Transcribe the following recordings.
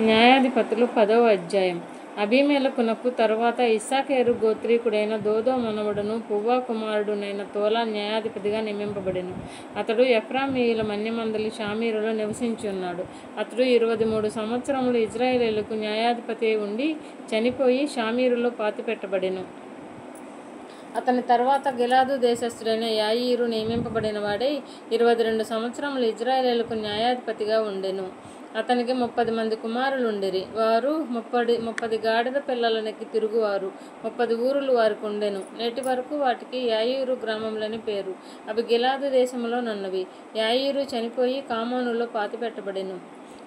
న్యాయాధిపతులు 10వ అధ్యాయం. అబీమెలెకునకు తరువాత ఇస్సాకారు గోత్రీకుడైన దోదో మనవడును పువ్వా కుమారుడునైన తోలా న్యాయాధిపతిగా నియమింపబడెను. అతడు ఎఫ్రాయిమీయుల మన్యమందలి షామీరులో నివసించుచున్నాడు. అతడు 23 సంవత్సరములు ఇజ్రాయేలీయులకు న్యాయాధిపతి అయి ఉండి చనిపోయి షామీరులో పాతిపెట్టబడెను. అతని తరువాత గిలాదు దేశస్థుడైన యాయీరు నియమింపబడిన వాడై 22 సంవత్సరములు ఇజ్రాయేలీయులకు న్యాయాధిపతిగా ఉండెను. అతనికి 30 మంది కుమారులుండిరి. వారు 30 గాడిద పిల్లలనెక్కి తిరుగువారు. 30 ఊరులు వారికి ఉండెను. నేటి వరకు వాటికి యాయీరు గ్రామములని పేరు. అవి గిలాదు దేశములో నున్నవి. యాయీరు చనిపోయి కామోనులో పాతిపెట్టబడెను.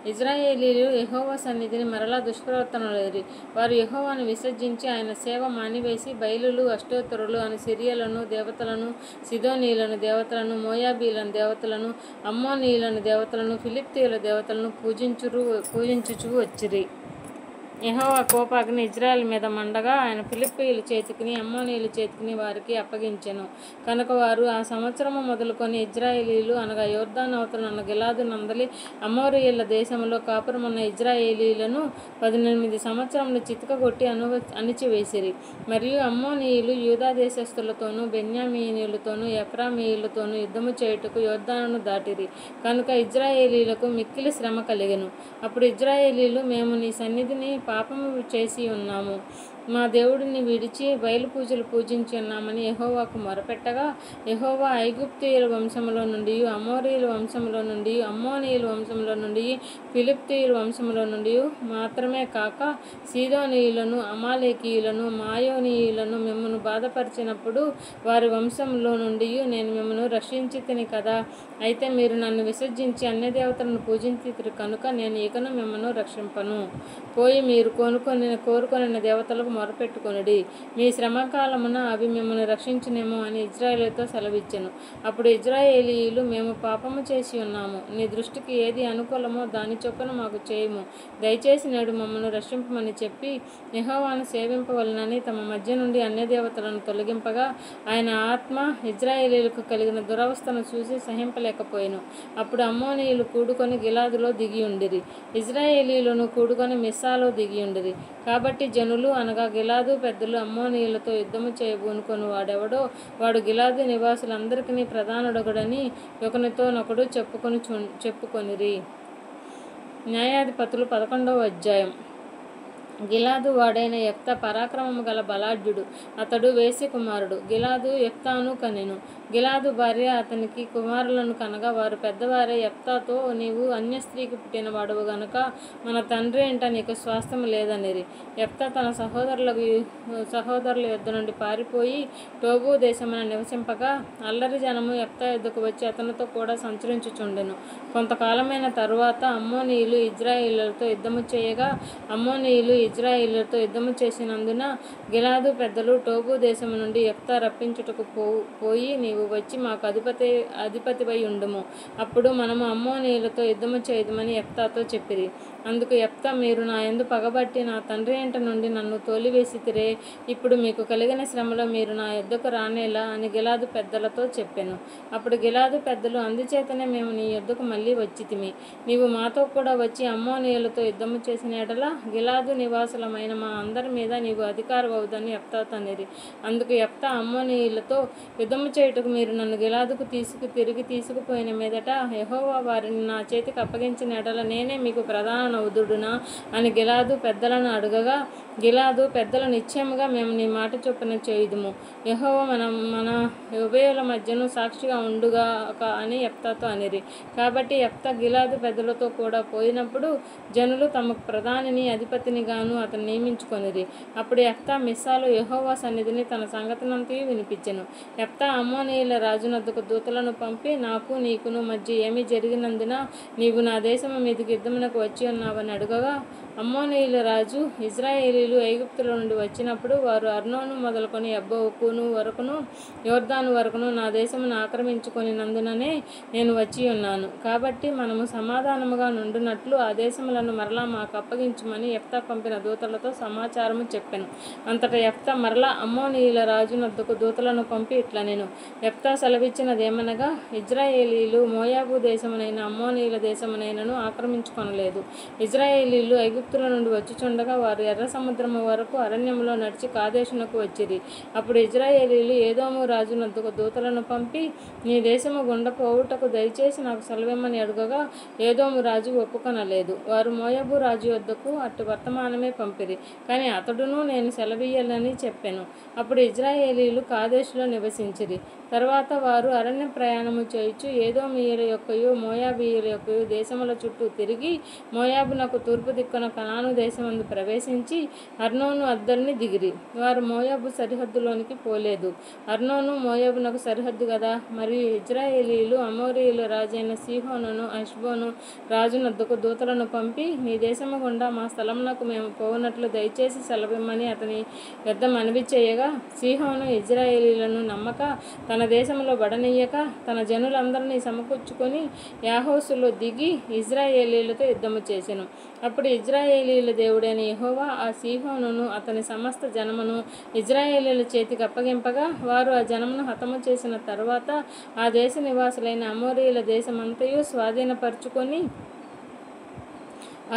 ఇజ్రాయేలీయులు యెహోవా సన్నిధిని మరలా దుష్ప్రవర్తనలేరి. వారు యెహోవాను విసర్జించి ఆయన సేవ మానివేసి బయలులు, అష్టోత్తరులు అను సిరియలను దేవతలను, సిదోనీయులను దేవతలను, మోయాబీలను దేవతలను, అమ్మోనీయులను దేవతలను, ఫిలిష్తీయుల దేవతలను పూజించుచూ వచ్చిరి. యెహోవా కోపాగ్ని ఇజ్రాయేలు మీద మండగా ఆయన ఫిలిష్తీయుల చేతికిని అమ్మోనీయుల చేతికిని వారికి అప్పగించెను. కనుక వారు ఆ సంవత్సరము మొదలుకొని ఇజ్రాయేలీయులు అనగా యొర్దాను అవతలనున్న గిలాదు నందలి అమోరీయుల దేశములో కాపురమున్న ఇజ్రాయేలీయులను 18 సంవత్సరములు చితకగొట్టి అణిచివేసిరి. మరియు అమ్మోనీయులు యూదా దేశస్థులతోనూ బెన్యామీనీయులతోనూ ఎఫ్రాయిమీయులతోనూ యుద్ధము చేయుటకు యొర్దానును దాటిరి. కనుక ఇజ్రాయేలీయులకు మిక్కిలి శ్రమ కలిగెను. అప్పుడు ఇజ్రాయేలీయులు, మేము నీ సన్నిధిని పాపము చేసి ఉన్నాము, మా దేవుడిని విడిచి బయలు పూజలు పూజించి ఉన్నామని యెహోవాకు మొరపెట్టగా, యెహోవా ఐగుప్తీయుల వంశములో నుండి, అమోరీయుల వంశములో నుండి, అమ్మోనీయుల వంశములో నుండి, ఫిలిష్తీయుల వంశములో నుండి మాత్రమే కాక సీదోనీయులను, అమాలేకీయులను, మాయోనీయులను మిమ్మును బాధపరిచినప్పుడు వారి వంశములో నుండి నేను మిమ్మును రక్షించితిని కదా. అయితే మీరు నన్ను విసర్జించి అన్యదేవతలను పూజించితిరి కనుక నేను ఇకను మిమ్మును రక్షింపను. పోయి మీరు కోరుకొనిన దేవతలకు మొరపెట్టుకొనుడి. మీ శ్రమకాలమున అవి మిమ్మల్ని రక్షించునేమో అని ఇజ్రాయేలుతో సెలవిచ్చెను. అప్పుడు ఇజ్రాయేలీయులు, మేము పాపము చేసి ఉన్నాము. నీ దృష్టికి ఏది అనుకూలమో దాని చొప్పున మాకు చేయుము. దయచేసి నేడు మమ్మను రక్షింపమని చెప్పి యెహోవాను సేవింపవలెనని తమ మధ్య నుండి అన్యదేవతలను తొలగింపగా, ఆయన ఆత్మ ఇజ్రాయేలీయులకు కలిగిన దురవస్థను చూసి సహింపలేకపోయెను. అప్పుడు అమ్మోనీయులు కూడుకొని గిలాదులో దిగియుండిరి. ఇజ్రాయేలీయులను కూడుకొని మిస్సాలో దిగియుండిరి. కాబట్టి జనులు అనగా గిలాదు పెద్దలు అమ్మోనీయులతో యుద్ధము చేయబూనుకొని వాడెవడో వాడు గిలాదు నివాసులందరికీ ప్రధానుడొకడని ఒకనితోనొకడు చెప్పుకొనిరి. న్యాయాధిపతులు 11వ అధ్యాయం. గిలాదు వాడైన యెఫ్తా పరాక్రమము గల బలాఢ్యుడు. అతడు వేశ్య కుమారుడు. గిలాదు యెఫ్తాను కనెను. గిలాదు భార్య అతనికి కుమారులను కనగా వారు పెద్దవారే యెఫ్తాతో, నీవు అన్య స్త్రీకి పుట్టిన వాడవు గనుక మన తండ్రి ఇంట నీకు స్వాస్థ్యము లేదనిరి. యెఫ్తా తన సహోదరుల యొద్ద నుండి పారిపోయి టోబు దేశమున నివసింపగా, అల్లరి జనము యెఫ్తా యొద్దకు వచ్చి అతనితో కూడా సంచరించుచుండెను. కొంతకాలమైన తరువాత అమ్మోనీయులు ఇజ్రాయేలీయులతో యుద్ధము చేయగా, అమ్మోనీయులు ఇజ్రాయేలీయులతో యుద్ధము చేసినందున గిలాదు పెద్దలు టోబు దేశము నుండి యెఫ్తా రప్పించుటకు పోయి, నీవు వచ్చి మాకు అధిపతివై ఉండుము. అప్పుడు మనము అమ్మోనీయులతో యుద్ధము చేయుదుమని యెఫ్తాతో చెప్పిరి. అందుకు యెఫ్తా, మీరు నా యందు పగబట్టి నా తండ్రి ఇంట నుండి నన్ను తోలివేసితిరే. ఇప్పుడు మీకు కలిగిన శ్రమలో మీరు నా యొద్దకు రానేలా అని గిలాదు పెద్దలతో చెప్పెను. అప్పుడు గిలాదు పెద్దలు, అందుచేతనే మేము నీ యొద్దకు మళ్ళీ వచ్చితిమి. నీవు మాతో కూడా వచ్చి అమ్మోనీయులతో యుద్ధము చేసిన యెడల గిలాదు నివాసులమైన మా అందరి మీద నీవు అధికారివవుదని యెఫ్తాతో అనిరి. అందుకు యెఫ్తా అమ్మోనీయులతో, యుద్ధము చేయుటకు మీరు నన్ను గిలాదుకు తిరిగి తీసుకుపోయిన మీదట యెహోవా వారిని నా చేతికి అప్పగించిన యెడల నేనే మీకు ప్రధాననవుదునా అని గిలాదు పెద్దలను అడుగగా, గిలాదు పెద్దలు, నిశ్చయముగా మేము నీ మాట చొప్పున చేయుదుము. యెహోవా మన ఉభయుల మధ్యను సాక్షిగా ఉండుగాక అని యెఫ్తాతో అనిరి. కాబట్టి యెఫ్తా గిలాదు పెద్దలతో కూడా పోయినప్పుడు జనులు తమకు ప్రధానిని అధిపతిని గాను అతను నియమించుకొనిరి. అప్పుడు యెఫ్తా మిస్సాలో యెహోవా సన్నిధిని తన సంగతినంతయు వినిపించెను. యెఫ్తా అమ్మోనీయుల రాజునొద్దకు దూతలను పంపి, నాకు నీకును మధ్య ఏమి జరిగినందున నీవు నా దేశము మీదికి యుద్ధమునకు వచ్చి ఉన్నావని అడుగగా, అమ్మోనీయుల రాజు ఇజ్రాయేలీలు ఐగుప్తుల నుండి వచ్చినప్పుడు వారు అర్నోను మొదలుకొని యబ్బోకును వరకును యోర్దాను వరకును నా దేశమును ఆక్రమించుకొనినందుననే నేను వచ్చి ఉన్నాను. కాబట్టి మనము సమాధానముగా నుండునట్లు ఆ దేశములను మరలా మాకు అప్పగించుమని యెఫ్తా పంపిన దూతలతో సమాచారము చెప్పెను. అంతటా యెఫ్తా మరలా అమ్మోనీయుల రాజు నద్దకు దూతలను పంపి ఇట్లనెను. యెఫ్తా సెలవిచ్చినదేమనగా, ఇజ్రాయేలీలు మోయాబు దేశమునైన అమ్మోనీయుల దేశమునైనను ఆక్రమించుకొనలేదు. ఇజ్రాయేలీలు ఐగుప్తుల నుండి వచ్చుచుండగా వారు ఎర్ర సముద్రము వరకు అరణ్యములో నడిచి కాదేశునకు వచ్చిరి. అప్పుడు ఇజ్రాయేలీలు ఏదోము రాజు నద్దకు దూతలను పంపి, నీ దేశము గుండా పోవుటకు దయచేసి నాకు సెలవిమ్మని అడుగగా ఏదోము రాజు ఒప్పుకొనలేదు. వారు మోయాబు రాజు వద్దకు అట్టి వర్తమానమే పంపిరి, కానీ అతడును నేను సెలవీయలని చెప్పెను. అప్పుడు ఇజ్రాయేలీలు కాదేశులో నివసించిరి. తర్వాత వారు అరణ్య ప్రయాణము చేయుచు ఏదోమీయుల యొక్కయు మోయాబీయుల యొక్కయు దేశముల చుట్టూ తిరిగి మోయాబునకు తూర్పు దిక్కున కనాను దేశమందు ప్రవేశించి అర్నోను అద్దరిని దిగిరి. వారు మోయాబు సరిహద్దులోనికి పోలేదు. అర్నోను మోయాబునకు సరిహద్దు కదా. మరియు ఇజ్రాయేలీలు అమోరీయుల రాజైన సీహోనును హెష్బోను రాజు నద్దకు దూతలను పంపి, నీ దేశము గుండా మా స్థలమునకు మేము పోవునట్లు దయచేసి సెలవిమ్మని అతని యొద్ద మనవి చేయగా, సీహోను ఇజ్రాయేలీలను నమ్మక తన దేశంలో బడనీయక తన జనులందరినీ సమకూర్చుకొని యాహోసులో దిగి ఇజ్రాయేలీలతో యుద్ధము చేసెను. అప్పుడు ఇజ్రాయేలీల దేవుడైన యెహోవా ఆ సీహోనును అతని సమస్త జనమును ఇజ్రాయేలీల చేతికి అప్పగింపగా వారు ఆ జనమును హతము చేసిన తరువాత ఆ దేశ నివాసులైన అమోరీయుల దేశమంతయు స్వాధీనపరుచుకొని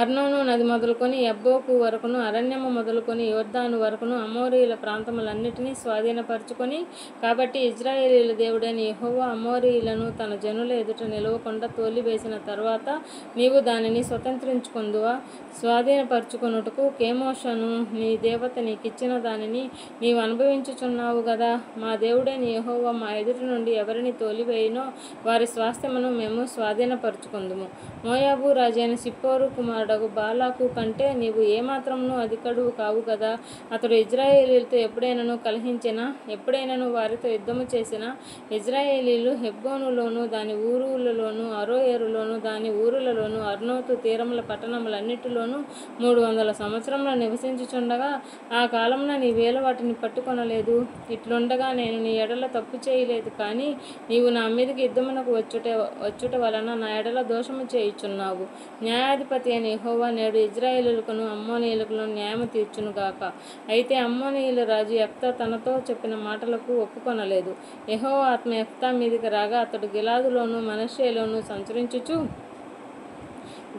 అర్నోను నది మొదలుకొని యబ్బోకు వరకును అరణ్యము మొదలుకొని యోర్దాను వరకును అమోరీయుల ప్రాంతములన్నిటినీ స్వాధీనపరుచుకొని, కాబట్టి ఇజ్రాయేలీల దేవుడైన యెహోవా అమోరీయులను తన జనుల ఎదుట నిలవకుండా తోలివేసిన తరువాత నీవు దానిని స్వతంత్రించుకొందువా? స్వాధీనపరుచుకొనుటకు కెమోషను నీ దేవత నీకిచ్చిన దానిని నీవు అనుభవించుచున్నావు గదా. మా దేవుడైన యెహోవా మా ఎదుటి నుండి ఎవరిని తోలివేయునో వారి స్వాస్థ్యమును మేము స్వాధీనపరుచుకొందుము. మోయాబు రాజైన సిప్పోరు కుమారుడగు బాలాకు కంటే నీవు ఏమాత్రమును అధికుడవు కావు కదా. అతడు ఇజ్రాయేలీలతో ఎప్పుడైనను కలహించినా, ఎప్పుడైనను వారితో యుద్ధము చేసినా, ఇజ్రాయేలీలు హెబ్రోనులోను దాని ఊరులలోను అరోయేరులోను దాని ఊరులలోను అర్నోతు తీరముల పట్టణములన్నిటిలోనూ 300 సంవత్సరములు నివసించుచుండగా ఆ కాలమున నీవేళ వాటిని పట్టుకొనలేదు. ఇట్లుండగా నేను నీ ఎడల తప్పు చేయలేదు, కానీ నీవు నా మీదకి యుద్ధమునకు వచ్చుట వలన నా ఎడల దోషము చేయుచున్నావు. న్యాయాధిపతి అయిన యెహోవా నేడు ఇజ్రాయేలీయులకును అమ్మోనీయులకును న్యాయము తీర్చునుగాక. అయితే అమ్మోనీయుల రాజు యెఫ్తా తనతో చెప్పిన మాటలకు ఒప్పుకొనలేదు. యెహోవా ఆత్మ యెఫ్తా మీదికి రాగా అతడు గిలాదులోను మనష్షేలోను సంచరించుచు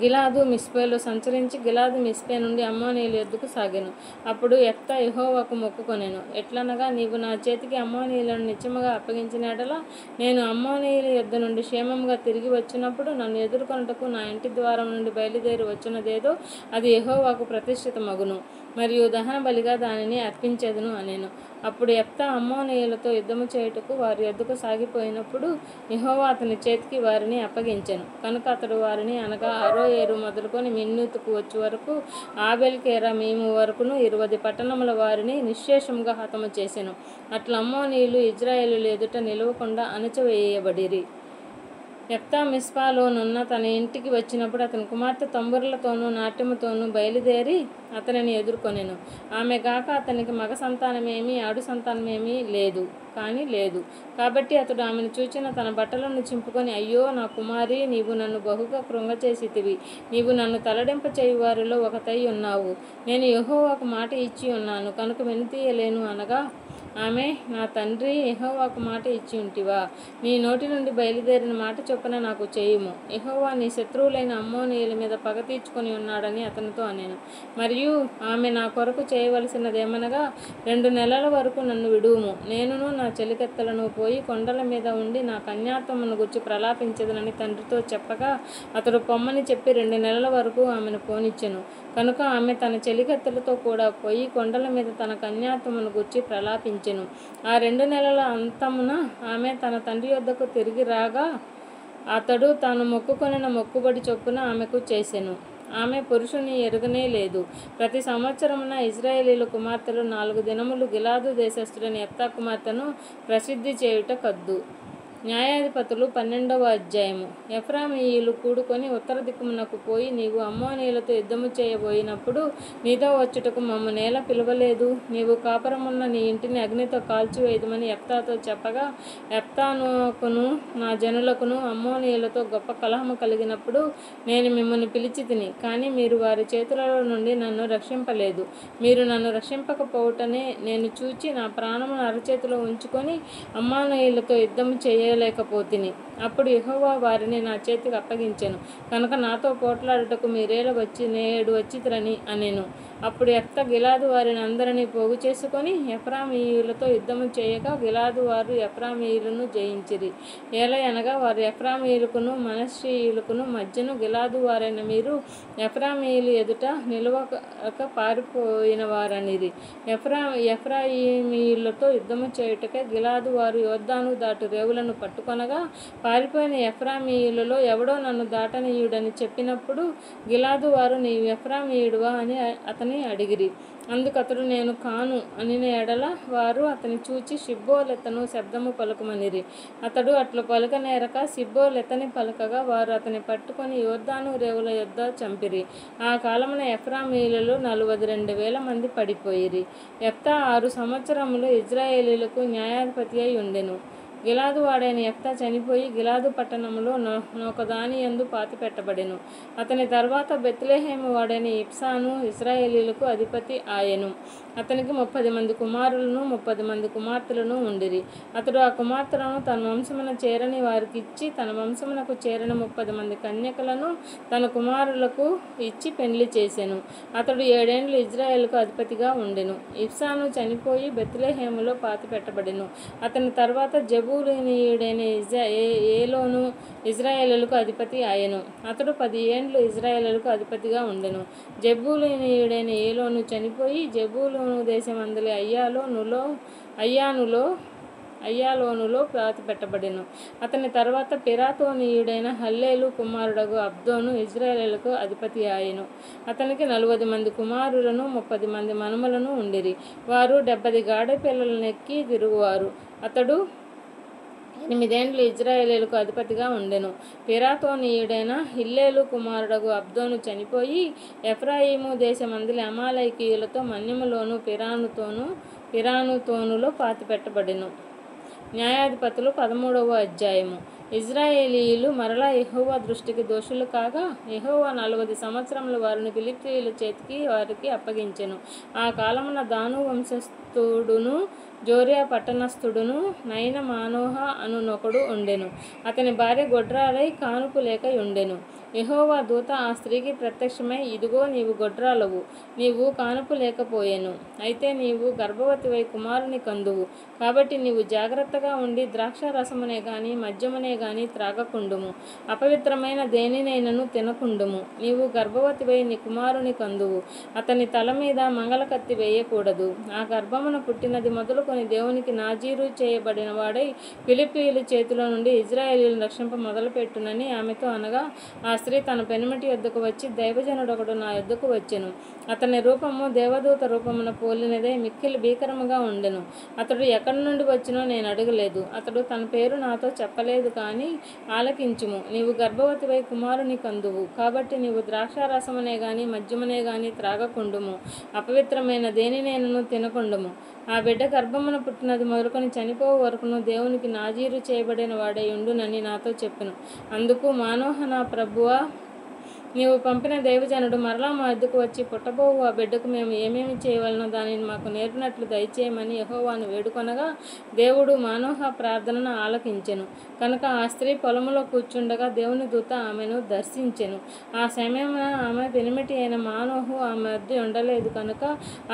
గిలాదు మిస్పేలో సంచరించి గిలాదు మిస్పే నుండి అమ్మోనీయుల యొద్దకు సాగెను. అప్పుడు యెఫ్తా యెహోవాకు మొక్కుకొనెను. ఎట్లనగా, నీవు నా చేతికి అమ్మోనీయులను నిత్యముగా అప్పగించిన యెడల నేను అమ్మోనీయుల యొద్ద నుండి క్షేమముగా తిరిగి వచ్చినప్పుడు నన్ను ఎదుర్కొనుటకు నా ఇంటి ద్వారం నుండి బయలుదేరి వచ్చినదేదో అది యెహోవాకు ప్రతిష్ఠితమగును, మరియు దహన బలిగా దానిని అర్పించెదను అనెను. అప్పుడు యెఫ్తా అమ్మోనీయులతో యుద్ధము చేయుటకు వారి యొద్దకు సాగిపోయినప్పుడు యెహోవా అతని చేతికి వారిని అప్పగించెను. కనుక అతడు వారిని, అనగా అరోయేరు మొదలుకొని మిన్నీతుకు వచ్చు వరకు ఆబేల్ కేరామీము వరకును 20 పట్టణముల వారిని నిశ్శేషముగా హతము చేసెను. అట్లా అమ్మోనీయులు ఇజ్రాయేలీయుల ఎదుట నిలవకుండా అణచివేయబడిరి. యెఫ్తా మిస్పాలోనున్న తన ఇంటికి వచ్చినప్పుడు అతని కుమార్తె తంబురలతోనూ నాట్యముతోనూ బయలుదేరి అతనిని ఎదుర్కొనెను. ఆమె గాక అతనికి మగ సంతానమేమీ ఆడు సంతానమేమీ లేదు. కాబట్టి అతడు ఆమెను చూచిన తన బట్టలను చింపుకొని, అయ్యో నా కుమారి, నీవు నన్ను బహుగా కృంగచేసితివి. నీవు నన్ను తలడింప చేయు వారిలో ఒకతై ఉన్నావు. నేను యెహోవాకు మాట ఇచ్చి ఉన్నాను కనుక వెనుతీయలేను అనగా, ఆమె, నా తండ్రి, యెహోవాకు మాట ఇచ్చి ఉంటివా? నీ నోటి నుండి బయలుదేరిన మాట చొప్పున నాకు చేయుము. యెహోవా నీ శత్రువులైన అమ్మోనీయుల మీద పగ తీర్చుకొని ఉన్నాడని అతనితో అనెను. మరియు ఆమె నా కొరకు చేయవలసినదేమనగా, 2 నెలల వరకు నన్ను విడువుము. నేనును నా చెలికత్తెలను పోయి కొండల మీద ఉండి నా కన్యాత్వమును గుర్చి ప్రలాపించెదనని తండ్రితో చెప్పగా అతడు పొమ్మని చెప్పి 2 నెలల వరకు ఆమెను పోనిచ్చెను. కనుక ఆమె తన చెలికత్తెలతో కూడా పోయి కొండల మీద తన కన్యాత్వమును గుర్చి ప్రలాపించెను. ఆ 2 నెలల అంతమున ఆమె తన తండ్రి యొద్దకు తిరిగి రాగా అతడు తాను మొక్కుకొనిన మొక్కుబడి చొప్పున ఆమెకు చేసెను. ఆమె పురుషుని ఎరుగనే లేదు. ప్రతి సంవత్సరమున ఇజ్రాయేలీల కుమార్తెలు 4 దినములు గిలాదు దేశస్థుడైన యెఫ్తా కుమార్తెను ప్రసిద్ధి చేయుట కద్దు. న్యాయాధిపతులు 12వ అధ్యాయము. ఎఫ్రాయిమీయులు కూడుకొని ఉత్తర దిక్కుమునకు పోయి, నీవు అమ్మోనీయులతో యుద్ధము చేయబోయినప్పుడు నీతో వచ్చుటకు మమ్ము నేల పిలువలేదు. నీవు కాపురమున్న నీ ఇంటిని అగ్నితో కాల్చివేయుదుమని యెఫ్తాతో చెప్పగా, యెఫ్తానుకును నా జనులకును అమ్మోనీయులతో గొప్ప కలహము కలిగినప్పుడు నేను మిమ్మల్ని పిలిచి తిని, కానీ మీరు వారి చేతులలో నుండి నన్ను రక్షింపలేదు. మీరు నన్ను రక్షింపకపోవుటనే నేను చూచి నా ప్రాణమును అరచేతిలో ఉంచుకొని అమ్మోనీయులతో యుద్ధము చేయలేకపోతిని. అప్పుడు యెహోవా వారిని నా చేతికి అప్పగించెను కనుక నాతో పోట్లాడుటకు మీరేలా నేడు వచ్చితిరని అనెను. అప్పుడు యెఫ్తా గిలాదు వారిని అందరినీ పోగు చేసుకొని ఎఫ్రాయిమీయులతో యుద్ధము చేయగా, గిలాదు వారు ఎఫ్రాయిమీయులను జయించిరి. ఏలయనగా వారు ఎఫ్రాయిమీయులకును మనష్షీయులకును మధ్యను గిలాదు వారైన మీరు ఎఫ్రాయిమీయుల ఎదుట నిలువక పారిపోయిన వారనిరి. ఎఫ్రాయిమీయులతో యుద్ధము చేయుటకై గిలాదు వారు యొర్దాను దాటు రేవులను పట్టుకొనగా, పారిపోయిన ఎఫ్రాయిమీయులలో ఎవడో నన్ను దాటనీయుడని చెప్పినప్పుడు గిలాదు వారు, నీవు ఎఫ్రాయిమీయుడువా అని అతని అడిగిరి. అందుకతడు, నేను కాను అనిన ఎడల వారు అతని చూచి షిబ్బోలెతను శబ్దము పలుకమనిరి. అతడు అట్లు పలుకనేరక షిబ్బోలెతని పలకగా, వారు అతని పట్టుకొని యొర్దాను రేవుల యొద్ద చంపిరి. ఆ కాలమున ఎఫ్రాయిమీయులలో 42,000 మంది పడిపోయిరి. యెఫ్తా 6 సంవత్సరములు ఇశ్రాయేలీయులకు న్యాయాధిపతి అయి ఉండెను. గిలాదు వాడైన యెఫ్తా చనిపోయి గిలాదు పట్టణములో నొకదానియందు పాతిపెట్టబడెను. అతని తర్వాత బెత్లెహేము వాడైన ఇబ్సాను ఇశ్రాయేలీయులకు అధిపతి ఆయెను. అతనికి 30 మంది కుమారులను 30 మంది కుమార్తెలను ఉండిరి. అతడు ఆ కుమార్తెలను తన వంశమున చేరని వారికి ఇచ్చి, తన వంశమునకు చేరిన 30 మంది కన్యకలను తన కుమారులకు ఇచ్చి పెండ్లి చేసెను. అతడు 7 ఏండ్లు ఇజ్రాయేలుకు అధిపతిగా ఉండెను. ఇబ్సాను చనిపోయి బెత్లెహేములో పాతిపెట్టబడెను. అతని తర్వాత జెబూలూనీయుడైన ఏలోను ఇజ్రాయేలుకు అధిపతి ఆయెను. అతడు 10 ఏండ్లు ఇజ్రాయేలుకు అధిపతిగా ఉండెను. జెబూలూనీయుడైన ఏలోను చనిపోయి జెబూలూను దేశమందలి అయ్యాలోనులో పాతిపెట్టబడెను. అతని తర్వాత పిరాతోనీయుడైన హల్లేలు కుమారుడగు అబ్దోను ఇజ్రాయేలుకు అధిపతి ఆయెను. అతనికి 40 మంది కుమారులను 30 మంది మనుమలను ఉండిరి. వారు 70 గాడిదపిల్లలనెక్కి తిరుగువారు. అతడు 8 ఏండ్లు ఇజ్రాయేలీయులకు అధిపతిగా ఉండెను. పిరాతోనీయుడైన హిల్లేలు కుమారుడగు అబ్దోను చనిపోయి ఎఫ్రాయిము దేశమందలి అమాలేకీయులతో మన్యములోను పిరానుతోనులో పాతిపెట్టబడెను. న్యాయాధిపతులు 13వ అధ్యాయము. ఇజ్రాయేలీయులు మరలా యెహోవా దృష్టికి దోషులు కాగా, యెహోవా 40 సంవత్సరములు వారిని ఫిలిష్తీయుల చేతికి వారికి అప్పగించెను. ఆ కాలమున దాను వంశస్థుడును జోరియా పట్టణస్థుడును నైన మానోహ అనునొకడు ఉండెను. అతని భార్య గొడ్రాలై కానుపు లేక ఉండెను. యెహోవా దూత ఆ స్త్రీకి ప్రత్యక్షమై, ఇదిగో నీవు గొడ్రాలవు, నీవు కానుపు లేకపోయెను. అయితే నీవు గర్భవతివై కుమారుని కందువు. కాబట్టి నీవు జాగ్రత్తగా ఉండి ద్రాక్షారసమునే గాని మద్యమునే గాని త్రాగకుండుము. అపవిత్రమైన దేనినైనను తినకుండుము. నీవు గర్భవతివై నీ కుమారుని కందువు. అతని తల మీద మంగళకత్తి వేయకూడదు. ఆ గర్భమున పుట్టినది మొదలుకొని దేవునికి నాజీరు చేయబడిన వాడై ఫిలిష్తీయుల చేతిలో నుండి ఇజ్రాయేలీయులను రక్షింప మొదలుపెట్టునని ఆమెతో అనగా, ఆ స్త్రీ తన పెనిమిటి యొద్దకు వచ్చి, దైవజనుడొకడు నా యొద్దకు వచ్చెను. అతని రూపము దేవదూత రూపమున పోలినదై మిక్కిలి భీకరముగా ఉండెను. అతడు ఎక్కడి నుండి వచ్చినో నేను అడగలేదు. అతడు తన పేరు నాతో చెప్పలేదు. కానీ ఆలకించుము, నీవు గర్భవతివై కుమారుని కందువు. కాబట్టి నీవు ద్రాక్షారసమునే గాని మద్యమునే గాని త్రాగకుండుము. అపవిత్రమైన దేనినైనను తినకుండుము. ఆ బిడ్డ గర్భమున పుట్టినది మొదలుకొని చనిపోవు వరకును దేవునికి నాజీరు చేయబడిన వాడై ఉండునని నాతో చెప్పెను. అందుకు మానోహ, నా ప్రభువా, నీవు పంపిన దైవజనుడు మరలా మా వద్దకు వచ్చి, పుట్టబోవు ఆ బిడ్డకు మేము ఏమేమి చేయవలనో దానిని మాకు నేర్పినట్లు దయచేయమని యెహోవాను వేడుకొనగా, దేవుడు మానోహ ప్రార్థనను ఆలకించెను. కనుక ఆ స్త్రీ పొలములో కూర్చుండగా దేవుని దూత ఆమెను దర్శించెను. ఆ సమయమున ఆమె పెనిమిటి అయిన మానోహు ఆమె వద్ద ఉండలేదు కనుక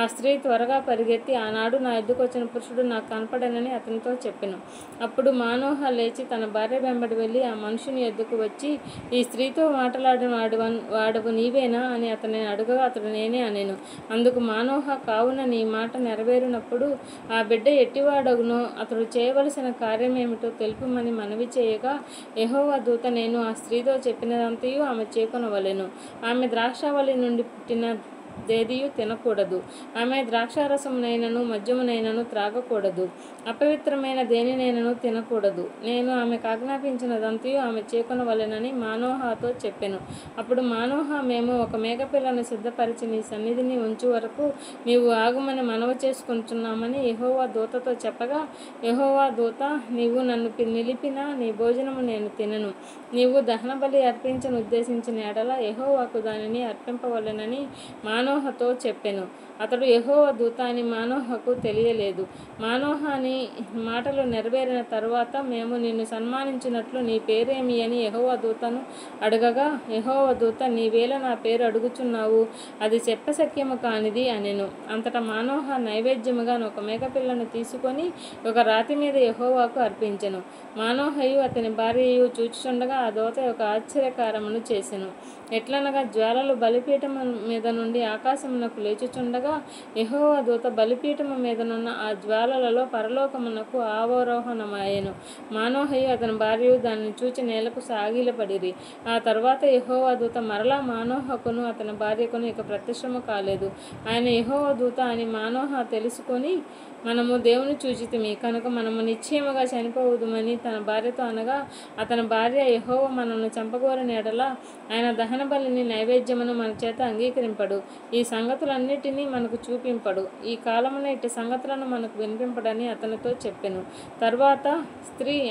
ఆ స్త్రీ త్వరగా పరిగెత్తి, ఆనాడు నా యొద్దకు వచ్చిన పురుషుడు నాకు కనపడనని అతనితో చెప్పెను. అప్పుడు మానోహ లేచి తన భార్య వెంబడి వెళ్ళి ఆ మనుషుని యొద్దకు వచ్చి, ఈ స్త్రీతో మాట్లాడిన వాడవు నీవేనా అని అతనిని అడుగగా, అతడు నేనే అనెను. అందుకు మానోహ, కావున నీ మాట నెరవేరినప్పుడు ఆ బిడ్డ ఎట్టివాడగునో అతడు చేయవలసిన కార్యమేమిటో తెలుపుమని మనవి చేయగా, యెహోవా దూత, నేను ఆ స్త్రీతో చెప్పినదంతయు ఆమె చేకొనవలెను. ఆమె ద్రాక్షావళి నుండి పుట్టిన దేదియు తినకూడదు. ఆమె ద్రాక్షారసమునైనను మద్యమునైనను త్రాగకూడదు. అపవిత్రమైన దేనినైనను తినకూడదు. నేను ఆమెకు ఆజ్ఞాపించినదంతయు ఆమె చేకొనవలెనని మానోహతో చెప్పెను. అప్పుడు మానోహ, మేము ఒక మేకపిల్లను సిద్ధపరిచి నీ సన్నిధిని ఉంచు వరకు నీవు ఆగుమని మనవి చేసుకుంటున్నామని యెహోవా దూతతో చెప్పగా, యెహోవా దూత, నీవు నన్ను నిలిపిన నీ భోజనము నేను తినను. నీవు దహనబలి అర్పించను ఉద్దేశించిన ఎడల యెహోవాకు దానిని అర్పింపవలెనని మానోహతో చెప్పెను. అతడు యెహోవా దూత అని మానోహకు తెలియలేదు. మానోహ అని మాటలు నెరవేరిన తరువాత, మేము నిన్ను సన్మానించినట్లు నీ పేరేమి అని యెహోవా దూతను అడగగా, యెహోవా దూత, నీవేళ నా పేరు అడుగుచున్నావు, అది చెప్పశక్యము కానిది అనెను. అంతటా మానోహ నైవేద్యముగా ఒక మేకపిల్లను తీసుకొని ఒక రాతి మీద యెహోవాకు అర్పించెను. మానోహయు అతని భార్యయు చూచుచుండగా ఆ దూత ఒక ఆశ్చర్యకారమును చేసెను. ఎట్లనగా, జ్వాలలు బలిపీఠము మీద నుండి ఆకాశమునకు లేచుచుండగా యెహోవా దూత బలిపీఠము మీదనున్న ఆ జ్వాలలలో పరలోకమునకు ఆరోహణమాయెను. మానోహయు అతని భార్యయు దానిని చూచి నేలకు సాగిలపడిరి. ఆ తర్వాత యెహోవా దూత మరలా మానోహకును అతని భార్యకును ఇక ప్రత్యక్షము కాలేదు. ఆయన యెహోవా దూత అని మానోహ తెలుసుకొని, మనము దేవుని చూచితిమి కనుక మనము నిశ్చయముగా చనిపోవుదుమని తన భార్యతో అనగా, అతని భార్య, యెహోవా మనల్ని చంపగోరిన ఎడల ఆయన దహన బలిని నైవేద్యమును మన చేత అంగీకరింపడు, ఈ సంగతులన్నిటినీ మనకు చూపింపడు, ఈ కాలమున ఇట్టి సంగతులను మనకు వినిపింపడని అతనితో చెప్పెను. తరువాత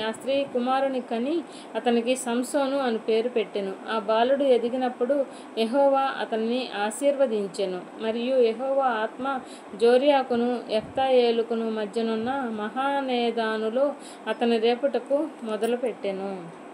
ఆ స్త్రీ కుమారుని కని అతనికి సంసోను అని పేరు పెట్టెను. ఆ బాలుడు ఎదిగినప్పుడు యెహోవా అతన్ని ఆశీర్వదించెను. మరియు యెహోవా ఆత్మ జోర్యాకును ఎఫ్తాయేలుకును మధ్యనున్న మహానేదానులో అతని రేపుటకు మొదలుపెట్టెను.